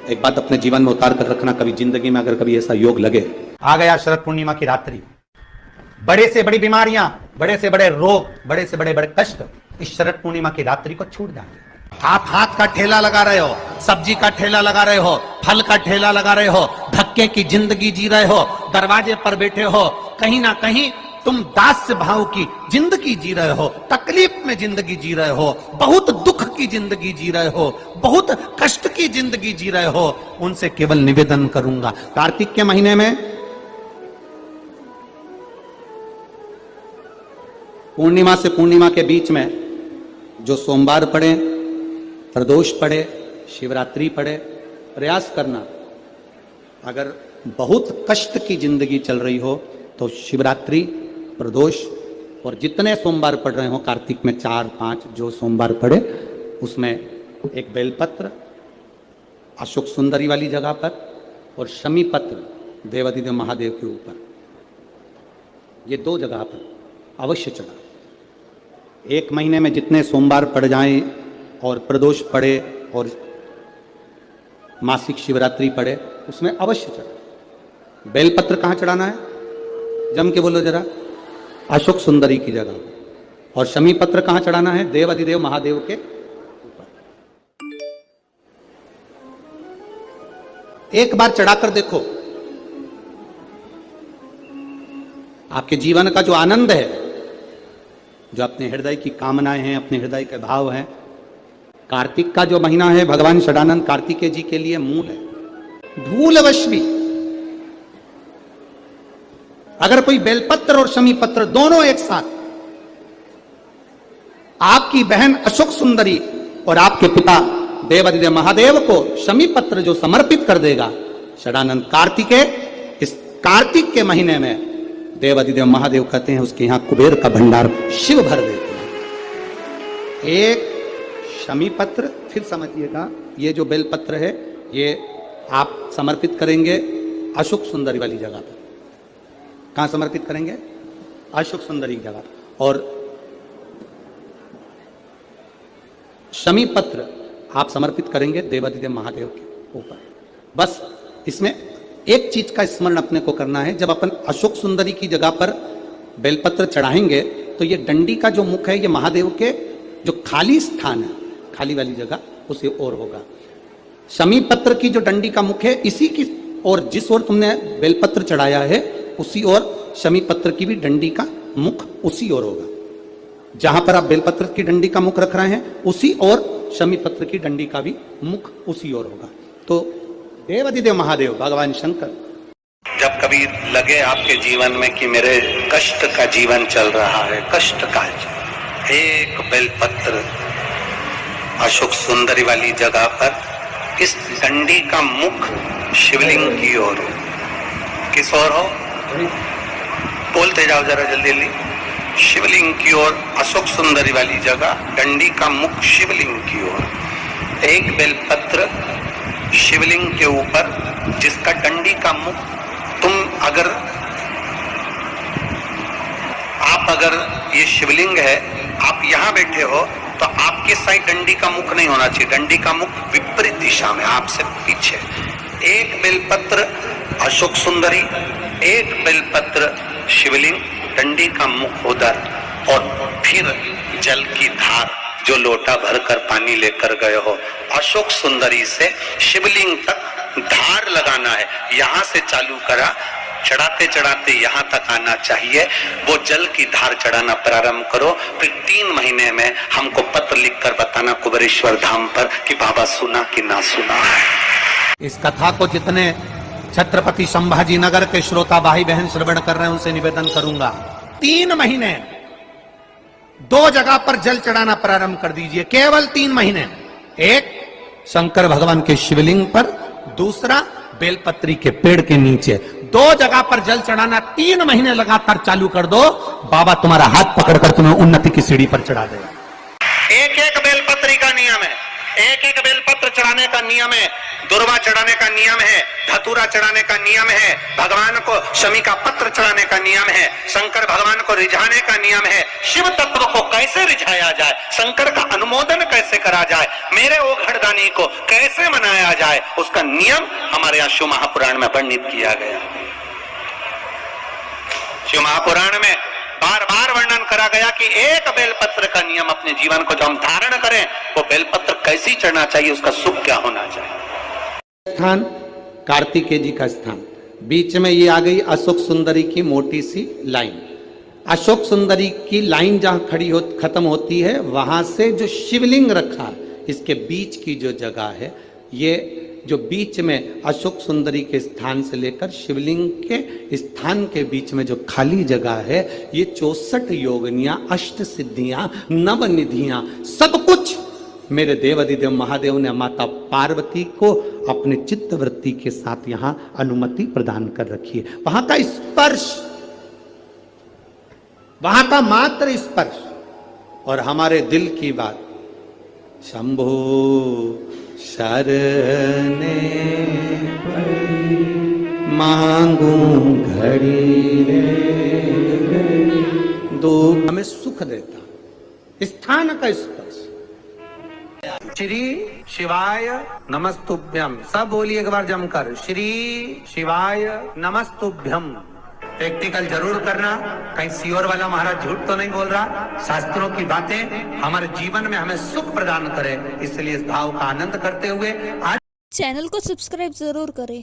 एक बात अपने जीवन में उतार कर रखना, कभी जिंदगी में अगर कभी ऐसा योग लगे, आ गया शरद पूर्णिमा की रात्रि, बड़े से बड़ी बीमारियां, बड़े से बड़े रोग, बड़े से बड़े बड़े कष्ट इस शरद पूर्णिमा की रात्रि को छूट जाएंगे। आप हाथ का ठेला लगा रहे हो, सब्जी का ठेला लगा रहे हो, फल का ठेला लगा रहे हो, धक्के की जिंदगी जी रहे हो, दरवाजे पर बैठे हो, कहीं ना कहीं तुम दास्य भाव की जिंदगी जी रहे हो, तकलीफ में जिंदगी जी रहे हो, बहुत दुख की जिंदगी जी रहे हो, बहुत कष्ट की जिंदगी जी रहे हो, उनसे केवल निवेदन करूंगा, कार्तिक के महीने में पूर्णिमा से पूर्णिमा के बीच में जो सोमवार पड़े, प्रदोष पड़े, शिवरात्रि पड़े, प्रयास करना, अगर बहुत कष्ट की जिंदगी चल रही हो तो शिवरात्रि, प्रदोष और जितने सोमवार पड़ रहे हो कार्तिक में 4-5 जो सोमवार पड़े, उसमें एक बेलपत्र अशोक सुंदरी वाली जगह पर और शमी पत्र देवाधिदेव महादेव के ऊपर, ये 2 जगह पर अवश्य चढ़ा। एक महीने में जितने सोमवार पड़ जाएं और प्रदोष पड़े और मासिक शिवरात्रि पड़े, उसमें अवश्य चढ़ा। बेलपत्र कहाँ चढ़ाना है? जम के बोलो जरा। अशोक सुंदरी की जगह। और शमी पत्र कहाँ चढ़ाना है? देवाधिदेव महादेव के ऊपर। एक बार चढ़ाकर देखो, आपके जीवन का जो आनंद है, जो अपने हृदय की कामनाएं हैं, अपने हृदय के भाव हैं, कार्तिक का जो महीना है भगवान षडानंद कार्तिकेय जी के लिए मूल है। भूलवश भी अगर कोई बेलपत्र और शमी पत्र दोनों एक साथ आपकी बहन अशोक सुंदरी और आपके पिता देवाधिदेव महादेव को शमी पत्र जो समर्पित कर देगा, षडानंद कार्तिकेय, इस कार्तिक के महीने में देवाधिदेव महादेव कहते हैं उसके यहां कुबेर का भंडार शिव भर देते हैं। एक शमी पत्र, फिर समझिएगा, ये जो बेलपत्र है ये आप समर्पित करेंगे अशोक सुंदरी वाली जगह पर। कहां समर्पित करेंगे? अशोक सुंदरी की जगह। और शमी पत्र आप समर्पित करेंगे देवाधिदेव महादेव के ऊपर। बस इसमें एक चीज का स्मरण अपने को करना है, जब अपन अशोक सुंदरी की जगह पर बेलपत्र चढ़ाएंगे तो ये डंडी का जो मुख है ये महादेव के जो खाली स्थान है, खाली वाली जगह, उसी ओर होगा। शमी पत्र की जो डंडी का मुख है इसी की ओर, जिस ओर तुमने बेलपत्र चढ़ाया है उसी ओर शमी पत्र की भी डंडी का मुख उसी ओर होगा। जहां पर आप बेलपत्र की डंडी का मुख रख रहे हैं उसी ओर शमी पत्र की डंडी का भी मुख उसी ओर होगा। तो देवाधिदेव महादेव भगवान शंकर, जब कभी लगे आपके जीवन में कि मेरे कष्ट का जीवन चल रहा है, कष्ट का, एक बेलपत्र अशोक सुंदरी वाली जगह पर इस डंडी का मुख शिवलिंग की ओर हो। किस ओर हो? बोलते जाओ जरा जल्दी जल्दी। शिवलिंग की ओर, अशोक सुंदरी वाली जगह, डंडी का मुख शिवलिंग की ओर। एक बेलपत्र शिवलिंग के ऊपर जिसका डंडी का मुख, तुम अगर ये शिवलिंग है, आप यहां बैठे हो तो आपके साइड डंडी का मुख नहीं होना चाहिए, डंडी का मुख विपरीत दिशा में, आपसे पीछे। एक बेलपत्र अशोक सुंदरी, एक बेलपत्र शिवलिंग, डंडी का मुख उधर, और फिर जल की धार जो लोटा भरकर पानी लेकर गए हो, अशोक सुंदरी से शिवलिंग तक धार लगाना है। यहां से चालू करा, चढ़ाते चढ़ाते यहां तक आना चाहिए। वो जल की धार चढ़ाना प्रारंभ करो। फिर 3 महीने में हमको पत्र लिखकर बताना कुबेरेश्वर धाम पर कि बाबा सुना कि ना सुना। इस कथा को जितने छत्रपति संभाजी नगर के श्रोता भाई बहन श्रवण कर रहे हैं उनसे निवेदन करूंगा, 3 महीने 2 जगह पर जल चढ़ाना प्रारंभ कर दीजिए, केवल 3 महीने। एक शंकर भगवान के शिवलिंग पर, दूसरा बेलपत्री के पेड़ के नीचे। 2 जगह पर जल चढ़ाना 3 महीने लगातार चालू कर दो, बाबा तुम्हारा हाथ पकड़कर तुम्हें उन्नति की सीढ़ी पर चढ़ा देगा। एक बेलपत्री का नियम है, एक एक बेलपत्र चढ़ाने का नियम है, दुर्वा चढ़ाने का नियम है, धतूरा चढ़ाने का नियम है, भगवान को शमी का पत्र चढ़ाने का नियम है, शंकर भगवान को रिझाने का नियम है। शिव तत्व को कैसे रिझाया जाए, शंकर का अनुमोदन कैसे करा जाए, मेरे वो घड़दानी को कैसे मनाया जाए, उसका नियम हमारे यहाँ शिव महापुराण में वर्णित किया गया। शिव महापुराण में बार बार वर्णन करा गया कि एक बेलपत्र का नियम अपने जीवन को जो हम धारण करें, वो बेलपत्र कैसी चढ़ना चाहिए, उसका सुख क्या होना चाहिए। स्थान कार्तिकेय जी का स्थान, बीच में ये आ गई अशोक सुंदरी की मोटी सी लाइन। अशोक सुंदरी की लाइन जहां खत्म होती है, वहां से जो शिवलिंग रखा, इसके बीच की जो जगह है, ये जो बीच में अशोक सुंदरी के स्थान से लेकर शिवलिंग के स्थान के बीच में जो खाली जगह है, ये 64 योगनियां, अष्ट सिद्धियां, नवनिधियां, सब कुछ मेरे देवाधिदेव महादेव ने माता पार्वती को अपने चित्तवृत्ति के साथ यहां अनुमति प्रदान कर रखी है। वहां का स्पर्श, वहां का मात्र स्पर्श और हमारे दिल की बात, शंभो शरणे पड़ी मांगू घड़ी दो, हमें सुख देता स्थान का स्पर्श। श्री शिवाय नमस्तुभ्यम, सब बोलिए एक बार जमकर, श्री शिवाय नमस्तुभ्यम। प्रैक्टिकल जरूर करना, कहीं सियोर वाला महाराज झूठ तो नहीं बोल रहा। शास्त्रों की बातें हमारे जीवन में हमें सुख प्रदान करे, इसलिए इस भाव का आनंद करते हुए आज चैनल को सब्सक्राइब जरूर करें।